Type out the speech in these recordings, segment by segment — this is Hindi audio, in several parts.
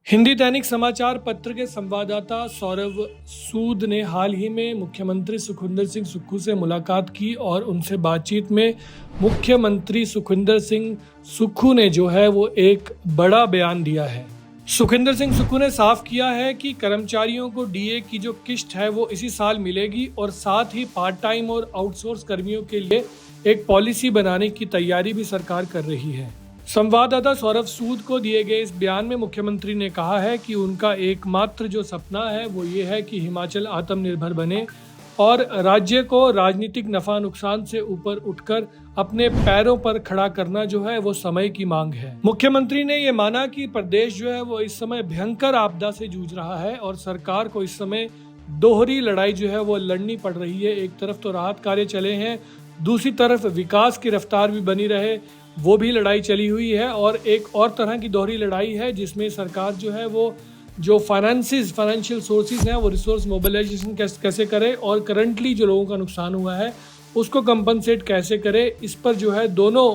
हिंदी दैनिक समाचार पत्र के संवाददाता सौरभ सूद ने हाल ही में मुख्यमंत्री सुखविंदर सिंह सुक्खू से मुलाकात की और उनसे बातचीत में मुख्यमंत्री सुखविंदर सिंह सुक्खू ने जो है वो एक बड़ा बयान दिया है। सुखविंदर सिंह सुक्खू ने साफ किया है कि कर्मचारियों को डीए की जो किश्त है वो इसी साल मिलेगी और साथ ही पार्ट टाइम और आउटसोर्स कर्मियों के लिए एक पॉलिसी बनाने की तैयारी भी सरकार कर रही है। संवाददाता सौरभ सूद को दिए गए इस बयान में मुख्यमंत्री ने कहा है कि उनका एकमात्र जो सपना है वो ये है कि हिमाचल आत्मनिर्भर बने और राज्य को राजनीतिक नफा नुकसान से ऊपर उठकर अपने पैरों पर खड़ा करना जो है वो समय की मांग है। मुख्यमंत्री ने ये माना कि प्रदेश जो है वो इस समय भयंकर आपदा से जूझ रहा है और सरकार को इस समय दोहरी लड़ाई जो है वो लड़नी पड़ रही है। एक तरफ तो राहत कार्य चले हैं, दूसरी तरफ विकास की रफ्तार भी बनी रहे वो भी लड़ाई चली हुई है और एक और तरह की दोहरी लड़ाई है जिसमें सरकार जो है वो जो फाइनेंशियल सोर्सेज हैं वो रिसोर्स मोबिलाइजेशन कैसे करे और करंटली जो लोगों का नुकसान हुआ है उसको कंपनसेट कैसे करे। इस पर जो है दोनों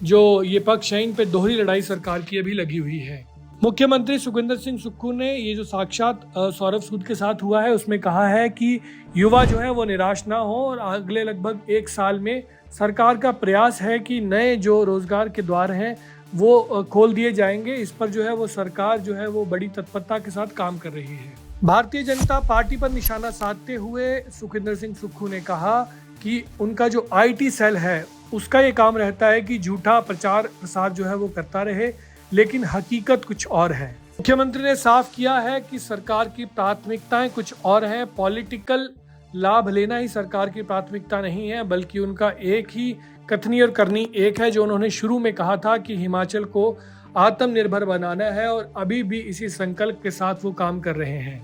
जो ये पक्ष हैं इन पे दोहरी लड़ाई सरकार की अभी लगी हुई है। मुख्यमंत्री सुखविंदर सिंह सुक्खू ने ये जो साक्षात सौरभ सूद के साथ हुआ है उसमें कहा है कि युवा जो है वो निराश ना हो और अगले लगभग एक साल में सरकार का प्रयास है कि नए जो रोजगार के द्वार हैं वो खोल दिए जाएंगे। इस पर जो है वो सरकार जो है वो बड़ी तत्परता के साथ काम कर रही है। भारतीय जनता पार्टी पर निशाना साधते हुए सुखविंदर सिंह सुक्खू ने कहा कि उनका जो आईटी सेल है उसका ये काम रहता है कि झूठा प्रचार प्रसार जो है वो करता रहे, लेकिन हकीकत कुछ और है। मुख्यमंत्री ने साफ किया है कि सरकार की प्राथमिकताएं कुछ और हैं। पॉलिटिकल लाभ लेना ही सरकार की प्राथमिकता नहीं है, बल्कि उनका एक ही कथनी और करनी एक है जो उन्होंने शुरू में कहा था कि हिमाचल को आत्मनिर्भर बनाना है और अभी भी इसी संकल्प के साथ वो काम कर रहे हैं।